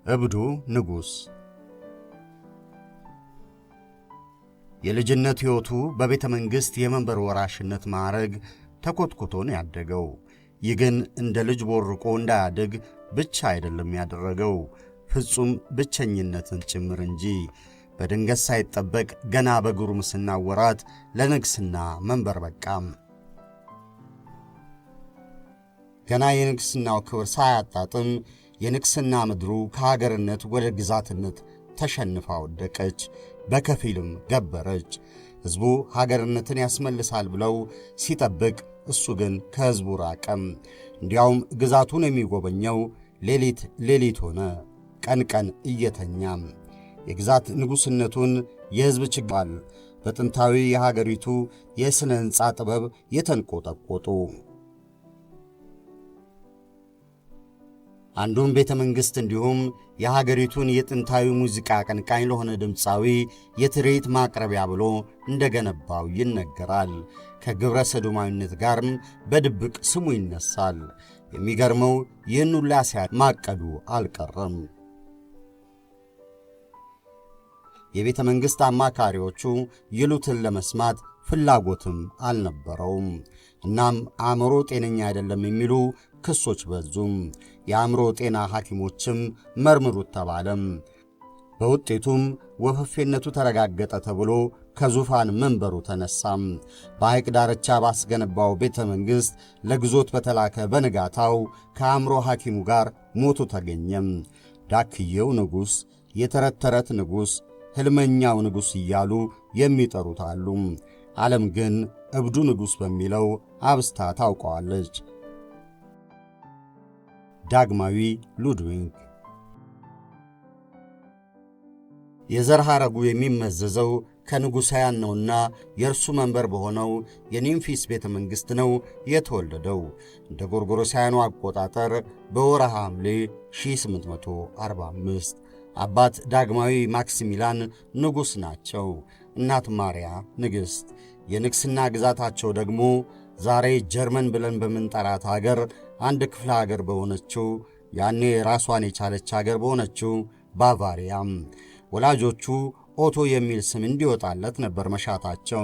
እብዱ ንጉሥ የልጅነት ሕይወቱ በቤተ መንግሥት የመንበር ወራሽነት ማዕረግ ተኮትኩቶ ነው ያደገው። ይህ ግን እንደ ልጅ ቦርቆ እንዳያድግ ብቻ አይደለም ያደረገው፣ ፍጹም ብቸኝነትን ጭምር እንጂ። በድንገት ሳይጠበቅ ገና በጉርምስና ወራት ለንግሥና መንበር በቃም። ገና የንግሥናው ክብር ሳያጣጥም የንግሥና ምድሩ ከሀገርነት ወደ ግዛትነት ተሸንፋ ወደቀች፣ በከፊልም ገበረች። ሕዝቡ ሀገርነትን ያስመልሳል ብለው ሲጠብቅ፣ እሱ ግን ከሕዝቡ ራቀም። እንዲያውም ግዛቱን የሚጎበኘው ሌሊት ሌሊት ሆነ፣ ቀን ቀን እየተኛም። የግዛት ንጉሥነቱን የሕዝብ ችግር በጥንታዊ የሀገሪቱ የሥነ ሕንፃ ጥበብ የተንቆጠቆጡ አንዱን ቤተ መንግሥት እንዲሁም የሀገሪቱን የጥንታዊ ሙዚቃ አቀንቃኝ ለሆነ ድምፃዊ የትርኢት ማቅረቢያ ብሎ እንደገነባው ይነገራል። ከግብረ ሰዶማዊነት ጋርም በድብቅ ስሙ ይነሳል። የሚገርመው ይህን ሁሉ ማቀዱ አልቀረም። የቤተ መንግሥት አማካሪዎቹ ይሉትን ለመስማት ፍላጎትም አልነበረውም። እናም አእምሮ ጤነኛ አይደለም የሚሉ ክሶች በዙም። የአእምሮ ጤና ሐኪሞችም መርምሩት ተባለም። በውጤቱም ወፈፌነቱ ተረጋገጠ ተብሎ ከዙፋን መንበሩ ተነሳም። በሐይቅ ዳርቻ ባስገነባው ቤተ መንግሥት ለግዞት በተላከ በንጋታው ከአእምሮ ሐኪሙ ጋር ሞቱ ተገኘም። ዳክየው ንጉሥ፣ የተረት ተረት ንጉሥ፣ ሕልመኛው ንጉሥ እያሉ የሚጠሩት አሉ። ዓለም ግን እብዱ ንጉሥ በሚለው አብስታ ታውቀዋለች። ዳግማዊ ሉድዊግ የዘር ሐረጉ የሚመዘዘው ከንጉሣያን ነውና የእርሱ መንበር በሆነው የኒምፊስ ቤተ መንግሥት ነው የተወለደው። እንደ ጎርጎሮሳውያኑ አቆጣጠር በወርሃ ሐምሌ 1845። አባት ዳግማዊ ማክሲሚላን ንጉሥ ናቸው። እናት ማርያ ንግሥት። የንግሥና ግዛታቸው ደግሞ ዛሬ ጀርመን ብለን በምንጠራት አገር አንድ ክፍለ አገር በሆነችው ያኔ ራሷን የቻለች አገር በሆነችው ባቫሪያም። ወላጆቹ ኦቶ የሚል ስም እንዲወጣለት ነበር መሻታቸው።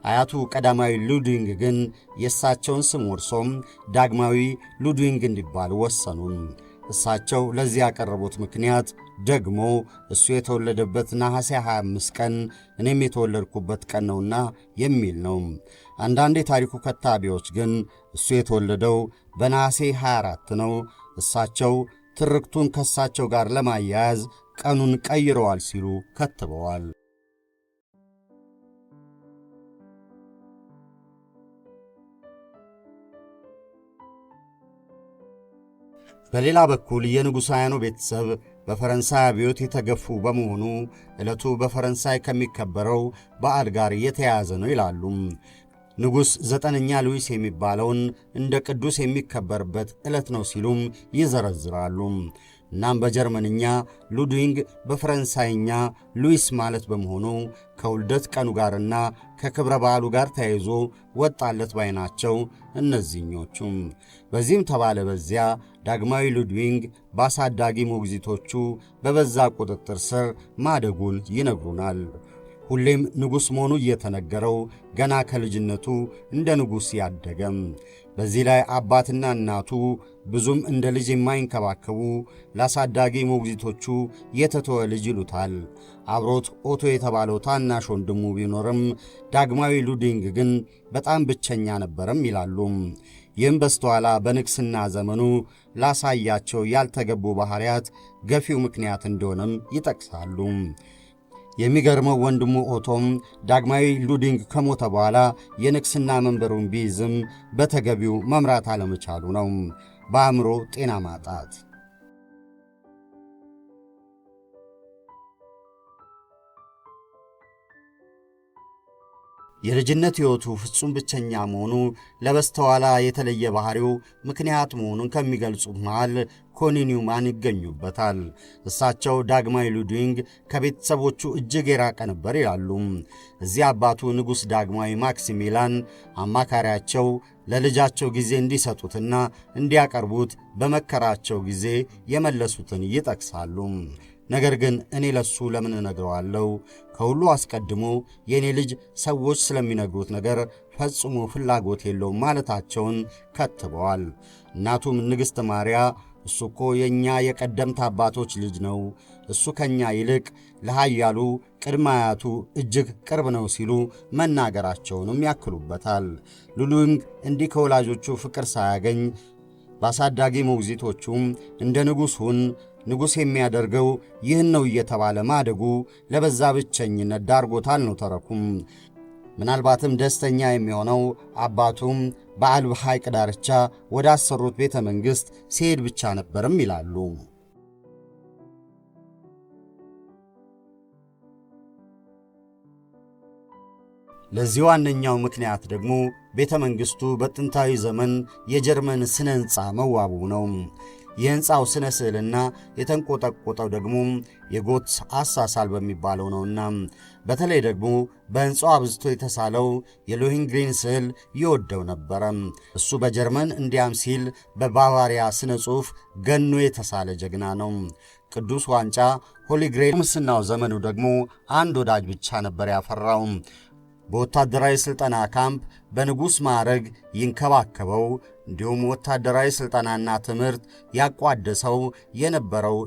አያቱ ቀዳማዊ ሉድዊግ ግን የእሳቸውን ስም ወርሶም ዳግማዊ ሉድዊግ እንዲባል ወሰኑን። እሳቸው ለዚህ ያቀረቡት ምክንያት ደግሞ እሱ የተወለደበት ነሐሴ 25 ቀን እኔም የተወለድኩበት ቀን ነውና የሚል ነው። አንዳንድ የታሪኩ ከታቢዎች ግን እሱ የተወለደው በነሐሴ 24 ነው፣ እሳቸው ትርክቱን ከእሳቸው ጋር ለማያያዝ ቀኑን ቀይረዋል ሲሉ ከትበዋል። በሌላ በኩል የንጉሣውያኑ ቤተሰብ በፈረንሳይ አብዮት የተገፉ በመሆኑ ዕለቱ በፈረንሳይ ከሚከበረው በዓል ጋር የተያያዘ ነው ይላሉ። ንጉሥ ዘጠነኛ ሉዊስ የሚባለውን እንደ ቅዱስ የሚከበርበት ዕለት ነው ሲሉም ይዘረዝራሉ። እናም በጀርመንኛ ሉድዊግ በፈረንሳይኛ ሉዊስ ማለት በመሆኑ ከውልደት ቀኑ ጋርና ከክብረ በዓሉ ጋር ተያይዞ ወጣለት ባይ ናቸው እነዚህኞቹም። በዚህም ተባለ በዚያ ዳግማዊ ሉድዊግ በአሳዳጊ ሞግዚቶቹ በበዛ ቁጥጥር ስር ማደጉን ይነግሩናል። ሁሌም ንጉሥ መሆኑ እየተነገረው ገና ከልጅነቱ እንደ ንጉሥ ያደገም። በዚህ ላይ አባትና እናቱ ብዙም እንደ ልጅ የማይንከባከቡ ለአሳዳጊ ሞግዚቶቹ የተተወ ልጅ ይሉታል። አብሮት ኦቶ የተባለው ታናሽ ወንድሙ ቢኖርም ዳግማዊ ሉድዊግ ግን በጣም ብቸኛ ነበረም ይላሉ። ይህም በስተኋላ በንግሥና ዘመኑ ላሳያቸው ያልተገቡ ባሕርያት ገፊው ምክንያት እንደሆነም ይጠቅሳሉ። የሚገርመው ወንድሙ ኦቶም ዳግማዊ ሉድዊግ ከሞተ በኋላ የንግሥና መንበሩን ቢይዝም በተገቢው መምራት አለመቻሉ ነው። በአእምሮ ጤና ማጣት። የልጅነት ሕይወቱ ፍጹም ብቸኛ መሆኑ ለበስተኋላ የተለየ ባህሪው ምክንያት መሆኑን ከሚገልጹት መሃል ኮኒ ኒውማን ይገኙበታል። እሳቸው ዳግማዊ ሉድዊግ ከቤተሰቦቹ እጅግ የራቀ ነበር ይላሉ። እዚህ አባቱ ንጉሥ ዳግማዊ ማክሲሚላን አማካሪያቸው ለልጃቸው ጊዜ እንዲሰጡትና እንዲያቀርቡት በመከራቸው ጊዜ የመለሱትን ይጠቅሳሉ። ነገር ግን እኔ ለሱ ለምን እነግረዋለሁ? ከሁሉ አስቀድሞ የእኔ ልጅ ሰዎች ስለሚነግሩት ነገር ፈጽሞ ፍላጎት የለውም ማለታቸውን ከትበዋል። እናቱም ንግሥት ማርያ እሱ እኮ የእኛ የቀደምት አባቶች ልጅ ነው፣ እሱ ከእኛ ይልቅ ለኃያሉ ቅድመ አያቱ እጅግ ቅርብ ነው ሲሉ መናገራቸውንም ያክሉበታል። ሉድዊግ እንዲህ ከወላጆቹ ፍቅር ሳያገኝ በአሳዳጊ ሞግዚቶቹም እንደ ንጉሡን ንጉሥ የሚያደርገው ይህን ነው እየተባለ ማደጉ ለበዛ ብቸኝነት ዳርጎታል ነው ተረኩም። ምናልባትም ደስተኛ የሚሆነው አባቱም በአልብ ሐይቅ ዳርቻ ወደ አሰሩት ቤተ መንግሥት ሲሄድ ብቻ ነበርም ይላሉ። ለዚህ ዋነኛው ምክንያት ደግሞ ቤተ መንግሥቱ በጥንታዊ ዘመን የጀርመን ስነ ሕንፃ መዋቡ ነው። የሕንፃው ስነ ስዕልና የተንቆጠቆጠው ደግሞ የጎት አሳሳል በሚባለው ነውና በተለይ ደግሞ በሕንፃው አብዝቶ የተሳለው የሎሂንግሬን ስዕል ይወደው ነበረ። እሱ በጀርመን እንዲያም ሲል በባቫሪያ ስነ ጽሑፍ ገኖ የተሳለ ጀግና ነው። ቅዱስ ዋንጫ ሆሊግሬን ምስናው ዘመኑ ደግሞ አንድ ወዳጅ ብቻ ነበር ያፈራው። በወታደራዊ ሥልጠና ካምፕ በንጉሥ ማዕረግ ይንከባከበው እንዲሁም ወታደራዊ ሥልጠናና ትምህርት ያቋደሰው የነበረው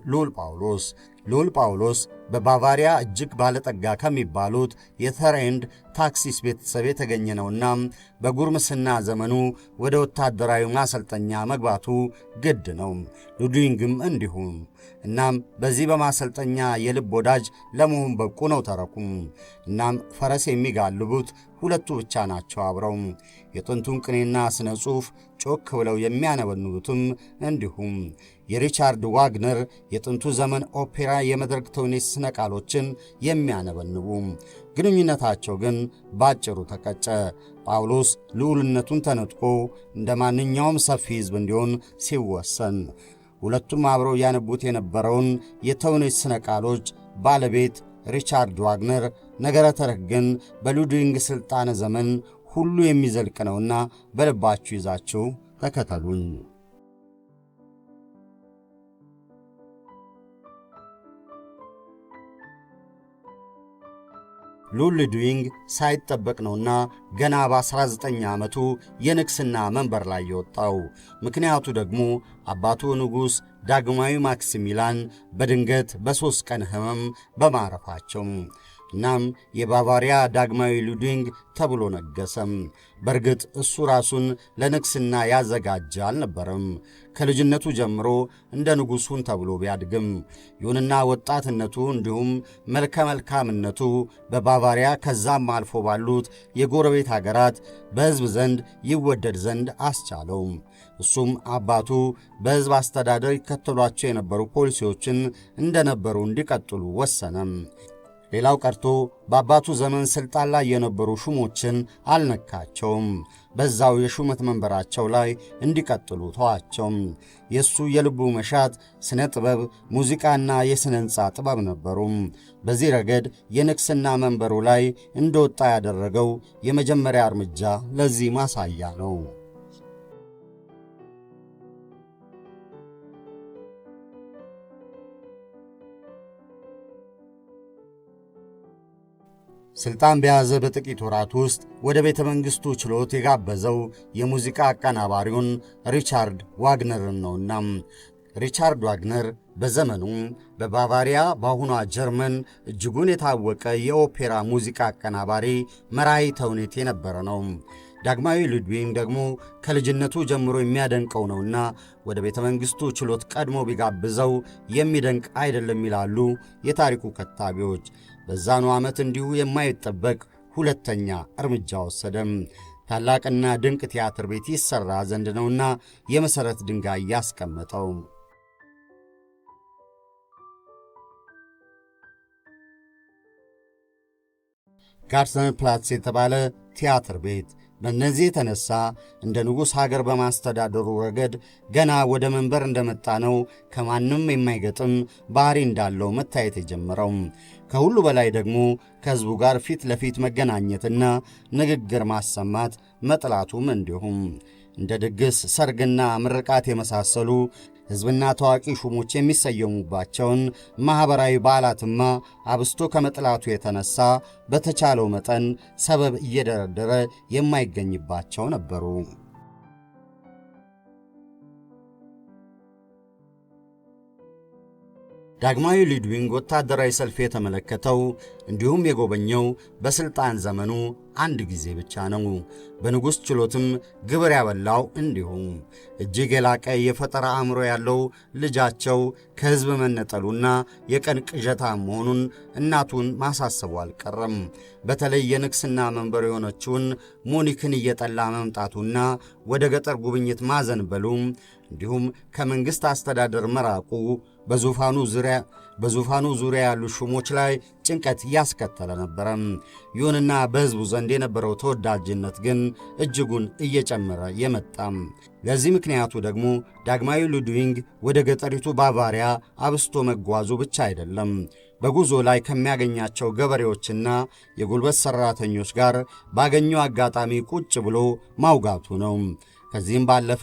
ልዑል ጳውሎስ በባቫሪያ እጅግ ባለጠጋ ከሚባሉት የተሬንድ ታክሲስ ቤተሰብ የተገኘ ነውና በጉርምስና ዘመኑ ወደ ወታደራዊ ማሰልጠኛ መግባቱ ግድ ነው። ሉድዊግም እንዲሁም። እናም በዚህ በማሰልጠኛ የልብ ወዳጅ ለመሆን በቁ ነው ተረኩም። እናም ፈረስ የሚጋልቡት ሁለቱ ብቻ ናቸው አብረው። የጥንቱን ቅኔና ስነ ጽሑፍ ጮክ ብለው የሚያነበንቡትም እንዲሁም የሪቻርድ ዋግነር የጥንቱ ዘመን ኦፔራ የመድረክ ተውኔት ስነ ቃሎችን የሚያነበንቡ። ግንኙነታቸው ግን ባጭሩ ተቀጨ። ጳውሎስ ልዑልነቱን ተነጥቆ እንደ ማንኛውም ሰፊ ሕዝብ እንዲሆን ሲወሰን፣ ሁለቱም አብረው ያነቡት የነበረውን የተውኔት ስነ ቃሎች ባለቤት ሪቻርድ ዋግነር ነገረ ተረክ ግን በሉድዊግ ሥልጣነ ዘመን ሁሉ የሚዘልቅ ነውና በልባችሁ ይዛችሁ ተከተሉኝ። ሉድዊግ ሳይጠበቅ ነውና ገና በ19 ዓመቱ የንግሥና መንበር ላይ የወጣው። ምክንያቱ ደግሞ አባቱ ንጉሥ ዳግማዊ ማክሲሚላን በድንገት በ3 ቀን ሕመም በማረፋቸው። እናም የባቫሪያ ዳግማዊ ሉድዊግ ተብሎ ነገሰም። በእርግጥ እሱ ራሱን ለንግሥና ያዘጋጀ አልነበረም። ከልጅነቱ ጀምሮ እንደ ንጉሡን ተብሎ ቢያድግም፣ ይሁንና ወጣትነቱ እንዲሁም መልከ መልካምነቱ በባቫሪያ ከዛም አልፎ ባሉት የጎረቤት አገራት በሕዝብ ዘንድ ይወደድ ዘንድ አስቻለው። እሱም አባቱ በሕዝብ አስተዳደር ይከተሏቸው የነበሩ ፖሊሲዎችን እንደነበሩ እንዲቀጥሉ ወሰነም። ሌላው ቀርቶ በአባቱ ዘመን ሥልጣን ላይ የነበሩ ሹሞችን አልነካቸውም። በዛው የሹመት መንበራቸው ላይ እንዲቀጥሉ ተዋቸውም። የእሱ የልቡ መሻት ስነ ጥበብ፣ ሙዚቃና የሥነ ሕንፃ ጥበብ ነበሩ። በዚህ ረገድ የንግሥና መንበሩ ላይ እንደወጣ ያደረገው የመጀመሪያ እርምጃ ለዚህ ማሳያ ነው። ሥልጣን በያዘ በጥቂት ወራት ውስጥ ወደ ቤተ መንግሥቱ ችሎት የጋበዘው የሙዚቃ አቀናባሪውን ሪቻርድ ዋግነርን ነውና ሪቻርድ ዋግነር በዘመኑ በባቫሪያ በአሁኗ ጀርመን እጅጉን የታወቀ የኦፔራ ሙዚቃ አቀናባሪ፣ መራሒ ተውኔት የነበረ ነው። ዳግማዊ ሉድዊግ ደግሞ ከልጅነቱ ጀምሮ የሚያደንቀው ነውና ወደ ቤተ መንግሥቱ ችሎት ቀድሞ ቢጋብዘው የሚደንቅ አይደለም ይላሉ የታሪኩ ከታቢዎች። በዛኑ ዓመት እንዲሁ የማይጠበቅ ሁለተኛ እርምጃ ወሰደም። ታላቅና ድንቅ ቲያትር ቤት ይሠራ ዘንድ ነውና የመሠረት ድንጋይ ያስቀመጠው። ጋርተን ፕላትስ የተባለ ቲያትር ቤት። በእነዚህ የተነሳ እንደ ንጉሥ ሀገር በማስተዳደሩ ረገድ ገና ወደ መንበር እንደመጣ ነው ከማንም የማይገጥም ባህሪ እንዳለው መታየት የጀመረው። ከሁሉ በላይ ደግሞ ከሕዝቡ ጋር ፊት ለፊት መገናኘትና ንግግር ማሰማት መጥላቱም እንዲሁም እንደ ድግስ፣ ሰርግና ምርቃት የመሳሰሉ ሕዝብና ታዋቂ ሹሞች የሚሰየሙባቸውን ማኅበራዊ በዓላትማ አብስቶ ከመጥላቱ የተነሣ በተቻለው መጠን ሰበብ እየደረደረ የማይገኝባቸው ነበሩ። ዳግማዊ ሉድዊግ ወታደራዊ ሰልፍ የተመለከተው እንዲሁም የጎበኘው በሥልጣን ዘመኑ አንድ ጊዜ ብቻ ነው። በንጉሥ ችሎትም ግብር ያበላው እንዲሁም እጅግ የላቀ የፈጠራ አእምሮ ያለው ልጃቸው ከሕዝብ መነጠሉና የቀን ቅዠታ መሆኑን እናቱን ማሳሰቡ አልቀረም። በተለይ የንግሥና መንበር የሆነችውን ሙኒክን እየጠላ መምጣቱና ወደ ገጠር ጉብኝት ማዘንበሉ እንዲሁም ከመንግሥት አስተዳደር መራቁ በዙፋኑ ዙሪያ ያሉ ሹሞች ላይ ጭንቀት ያስከተለ ነበረ። ይሁንና በሕዝቡ ዘንድ የነበረው ተወዳጅነት ግን እጅጉን እየጨመረ የመጣም። ለዚህ ምክንያቱ ደግሞ ዳግማዊ ሉድዊግ ወደ ገጠሪቱ ባቫሪያ አብስቶ መጓዙ ብቻ አይደለም። በጉዞ ላይ ከሚያገኛቸው ገበሬዎችና የጉልበት ሠራተኞች ጋር ባገኘው አጋጣሚ ቁጭ ብሎ ማውጋቱ ነው። ከዚህም ባለፈ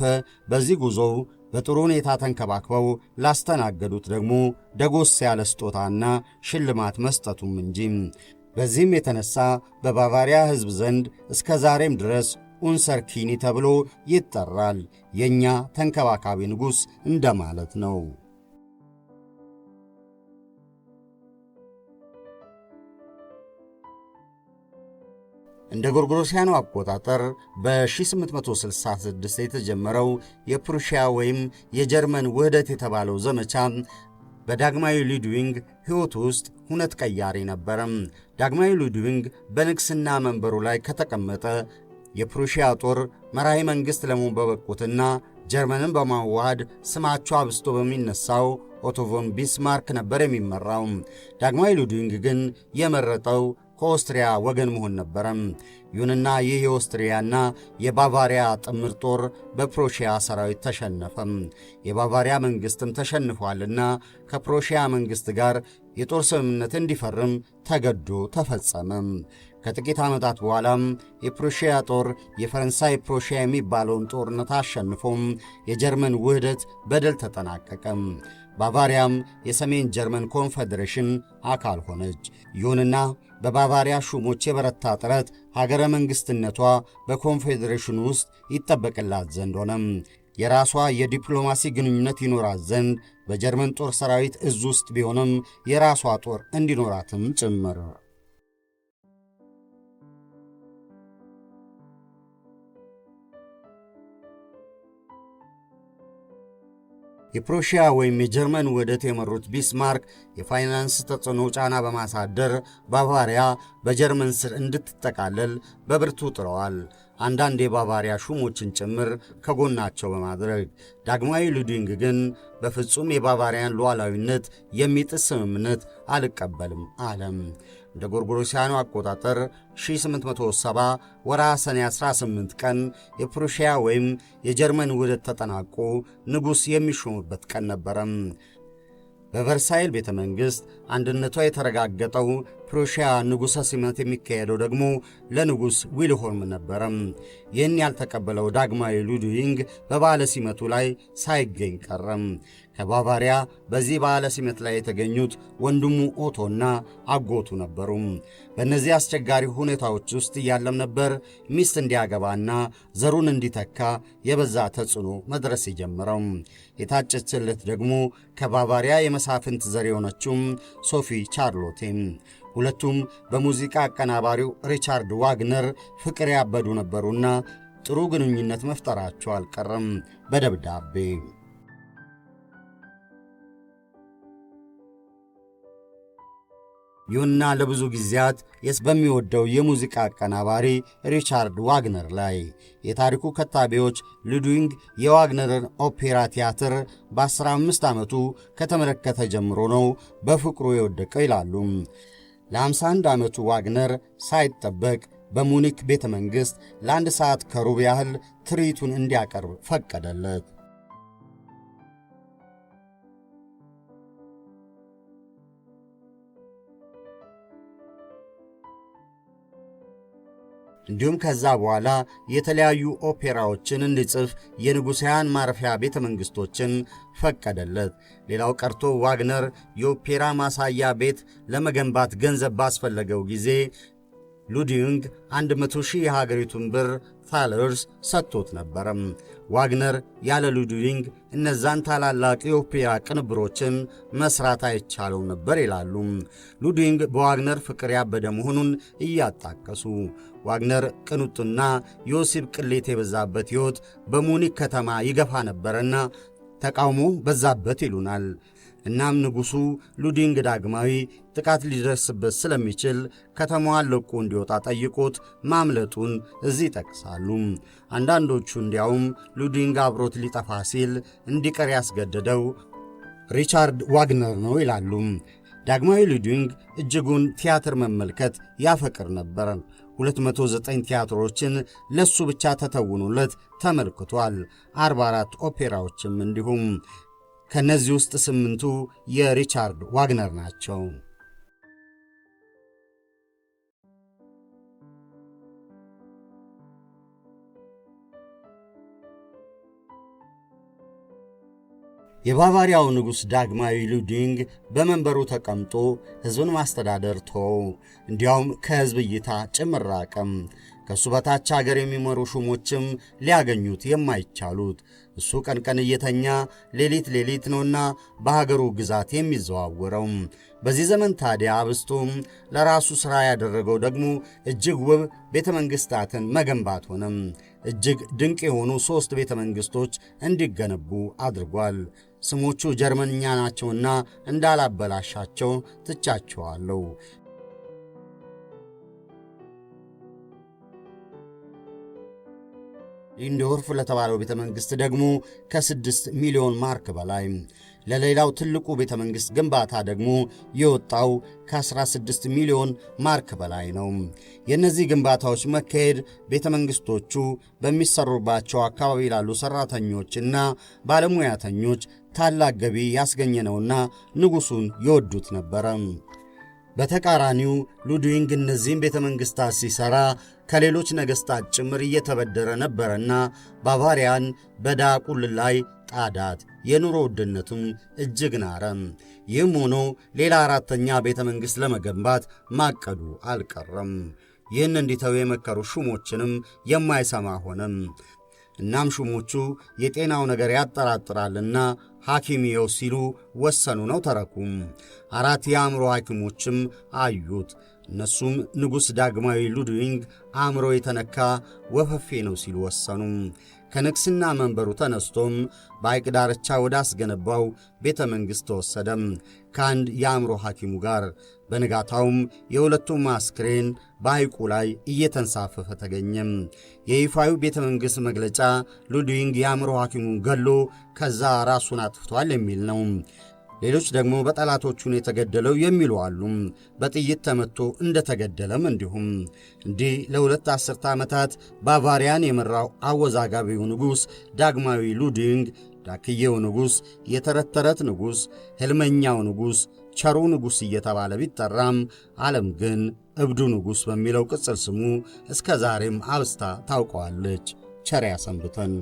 በዚህ ጉዞው በጥሩ ሁኔታ ተንከባክበው ላስተናገዱት ደግሞ ደጎስ ያለ ስጦታና ሽልማት መስጠቱም እንጂ። በዚህም የተነሳ በባቫሪያ ሕዝብ ዘንድ እስከ ዛሬም ድረስ ኡንሰር ኪኒ ተብሎ ይጠራል። የእኛ ተንከባካቢ ንጉሥ እንደማለት ነው። እንደ ጎርጎሮሳውያኑ አቆጣጠር በ1866 የተጀመረው የፕሩሺያ ወይም የጀርመን ውህደት የተባለው ዘመቻ በዳግማዊ ሉድዊግ ሕይወት ውስጥ ሁነት ቀያሪ ነበረ። ዳግማዊ ሉድዊግ በንግሥና መንበሩ ላይ ከተቀመጠ የፕሩሺያ ጦር መራሄ መንግሥት ለመሆን በበቁትና ጀርመንን በማዋሃድ ስማቸው አብስቶ በሚነሳው ኦቶ ቮን ቢስማርክ ነበር የሚመራው። ዳግማዊ ሉድዊግ ግን የመረጠው ከኦስትሪያ ወገን መሆን ነበረ። ይሁንና ይህ የኦስትሪያና የባቫሪያ ጥምር ጦር በፕሩሺያ ሰራዊት ተሸነፈ። የባቫሪያ መንግሥትም ተሸንፏልና ከፕሩሺያ መንግሥት ጋር የጦር ስምምነት እንዲፈርም ተገዶ ተፈጸመ። ከጥቂት ዓመታት በኋላም የፕሩሺያ ጦር የፈረንሳይ ፕሩሺያ የሚባለውን ጦርነት አሸንፎም የጀርመን ውህደት በድል ተጠናቀቀ። ባቫሪያም የሰሜን ጀርመን ኮንፌዴሬሽን አካል ሆነች። ይሁንና በባቫሪያ ሹሞች የበረታ ጥረት ሀገረ መንግሥትነቷ በኮንፌዴሬሽኑ ውስጥ ይጠበቅላት ዘንድ ሆነም። የራሷ የዲፕሎማሲ ግንኙነት ይኖራት ዘንድ በጀርመን ጦር ሰራዊት እዝ ውስጥ ቢሆንም የራሷ ጦር እንዲኖራትም ጭምር። የፕሩሺያ ወይም የጀርመን ውህደት የመሩት ቢስማርክ የፋይናንስ ተጽዕኖ ጫና በማሳደር ባቫሪያ በጀርመን ስር እንድትጠቃለል በብርቱ ጥረዋል። አንዳንድ የባቫሪያ ሹሞችን ጭምር ከጎናቸው በማድረግ ዳግማዊ ሉድዊግ ግን በፍጹም የባቫሪያን ሉዓላዊነት የሚጥስ ስምምነት አልቀበልም አለም። እንደ ጎርጎሮሳውያኑ አቆጣጠር 1870 ወርሃ ሰኔ 18 ቀን የፕሩሺያ ወይም የጀርመን ውህደት ተጠናቆ ንጉሥ የሚሾሙበት ቀን ነበረ። በቨርሳይል ቤተ መንግሥት አንድነቷ የተረጋገጠው ፕሩሺያ ንጉሠ ሲመት የሚካሄደው ደግሞ ለንጉሥ ዊልሆልም ነበረ። ይህን ያልተቀበለው ዳግማዊ ሉድዊግ በበዓለ ሲመቱ ላይ ሳይገኝ ቀረም። ከባቫሪያ በዚህ በዓለ ሲመት ላይ የተገኙት ወንድሙ ኦቶና አጎቱ ነበሩ። በእነዚህ አስቸጋሪ ሁኔታዎች ውስጥ እያለም ነበር ሚስት እንዲያገባና ዘሩን እንዲተካ የበዛ ተጽዕኖ መድረስ የጀመረው። የታጨችለት ደግሞ ከባቫሪያ የመሳፍንት ዘር የሆነችው ሶፊ ቻርሎቴ። ሁለቱም በሙዚቃ አቀናባሪው ሪቻርድ ዋግነር ፍቅር ያበዱ ነበሩና ጥሩ ግንኙነት መፍጠራቸው አልቀረም በደብዳቤ። ይሁንና ለብዙ ጊዜያት በሚወደው የሙዚቃ አቀናባሪ ሪቻርድ ዋግነር ላይ የታሪኩ ከታቢዎች ሉድዊግ የዋግነርን ኦፔራ ቲያትር በ15 ዓመቱ ከተመለከተ ጀምሮ ነው በፍቅሩ የወደቀው ይላሉ። ለ51 ዓመቱ ዋግነር ሳይጠበቅ በሙኒክ ቤተ መንግሥት ለ1 ሰዓት ከሩብ ያህል ትርኢቱን እንዲያቀርብ ፈቀደለት። እንዲሁም ከዛ በኋላ የተለያዩ ኦፔራዎችን እንዲጽፍ የንጉሣውያን ማረፊያ ቤተ መንግሥቶችን ፈቀደለት። ሌላው ቀርቶ ዋግነር የኦፔራ ማሳያ ቤት ለመገንባት ገንዘብ ባስፈለገው ጊዜ ሉድዊግ 100,000 የሀገሪቱን ብር ታለርስ ሰጥቶት ነበረም። ዋግነር ያለ ሉድዊግ እነዛን ታላላቅ የኦፔራ ቅንብሮችን መስራት አይቻለው ነበር ይላሉ። ሉድዊግ በዋግነር ፍቅር ያበደ መሆኑን እያጣቀሱ ዋግነር ቅንጡና የወሲብ ቅሌት የበዛበት ሕይወት በሙኒክ ከተማ ይገፋ ነበርና ተቃውሞ በዛበት ይሉናል። እናም ንጉሡ ሉድዊግ ዳግማዊ ጥቃት ሊደርስበት ስለሚችል ከተማዋን ለቆ እንዲወጣ ጠይቆት ማምለጡን እዚህ ጠቅሳሉ። አንዳንዶቹ እንዲያውም ሉድዊግ አብሮት ሊጠፋ ሲል እንዲቀር ያስገደደው ሪቻርድ ዋግነር ነው ይላሉ። ዳግማዊ ሉድዊግ እጅጉን ቲያትር መመልከት ያፈቅር ነበር። 209 ቲያትሮችን ለሱ ብቻ ተተውኖለት ተመልክቷል። 44 ኦፔራዎችም እንዲሁም። ከነዚህ ውስጥ 8ቱ የሪቻርድ ዋግነር ናቸው። የባቫሪያው ንጉሥ ዳግማዊ ሉድዊግ በመንበሩ ተቀምጦ ሕዝብን ማስተዳደር ተወው። እንዲያውም ከሕዝብ እይታ ጭምር ራቀም። ከእሱ በታች አገር የሚመሩ ሹሞችም ሊያገኙት የማይቻሉት እሱ ቀን ቀን እየተኛ ሌሊት ሌሊት ነውና በሀገሩ ግዛት የሚዘዋወረው። በዚህ ዘመን ታዲያ አብስቶም ለራሱ ሥራ ያደረገው ደግሞ እጅግ ውብ ቤተ መንግሥታትን መገንባት ሆነም። እጅግ ድንቅ የሆኑ 3 ቤተ መንግሥቶች እንዲገነቡ አድርጓል። ስሞቹ ጀርመንኛ ናቸውና እንዳላበላሻቸው ትቻቸዋለሁ። ሊንዶርፍ ለተባለው ቤተ መንግሥት ደግሞ ከ6 ሚሊዮን ማርክ በላይ፣ ለሌላው ትልቁ ቤተ መንግሥት ግንባታ ደግሞ የወጣው ከ16 ሚሊዮን ማርክ በላይ ነው። የእነዚህ ግንባታዎች መካሄድ ቤተ መንግሥቶቹ በሚሰሩባቸው አካባቢ ላሉ ሠራተኞችና ባለሙያተኞች ታላቅ ገቢ ያስገኘ ነውና ንጉሡን ይወዱት ነበረ። በተቃራኒው ሉድዊግ እነዚህም ቤተ መንግሥታት ሲሠራ ከሌሎች ነገሥታት ጭምር እየተበደረ ነበረና ባቫሪያን በዕዳ ቁልል ላይ ጣዳት። የኑሮ ውድነቱም እጅግ ናረ። ይህም ሆኖ ሌላ 4ኛ ቤተ መንግሥት ለመገንባት ማቀዱ አልቀረም። ይህን እንዲተው የመከሩ ሹሞችንም የማይሰማ ሆነም። እናም ሹሞቹ የጤናው ነገር ያጠራጥራልና ሐኪም ይየው ሲሉ ወሰኑ ነው ተረኩም። 4 የአእምሮ ሐኪሞችም አዩት። እነሱም ንጉሥ ዳግማዊ ሉድዊግ አእምሮ የተነካ ወፈፌ ነው ሲሉ ወሰኑ። ከንግሥና መንበሩ ተነስቶም በሐይቅ ዳርቻ ወዳስገነባው ቤተ መንግሥት ተወሰደም ከአንድ የአእምሮ ሐኪሙ ጋር። በንጋታውም የሁለቱም አስክሬን በሐይቁ ላይ እየተንሳፈፈ ተገኘም። የይፋዊ ቤተ መንግሥት መግለጫ ሉድዊግ የአእምሮ ሐኪሙን ገሎ ከዛ ራሱን አጥፍቷል የሚል ነው። ሌሎች ደግሞ በጠላቶቹን የተገደለው የሚሉ አሉ። በጥይት ተመቶ እንደተገደለም እንዲሁም። እንዲህ ለ2 አስርተ ዓመታት ባቫሪያን የመራው አወዛጋቢው ንጉሥ ዳግማዊ ሉድዊግ ዳክዬው ንጉሥ፣ የተረት ተረት ንጉሥ፣ ሕልመኛው ንጉሥ፣ ቸሩ ንጉሥ እየተባለ ቢጠራም ዓለም ግን እብዱ ንጉሥ በሚለው ቅጽል ስሙ እስከ ዛሬም አብስታ ታውቀዋለች። ቸር ያሰንብተን።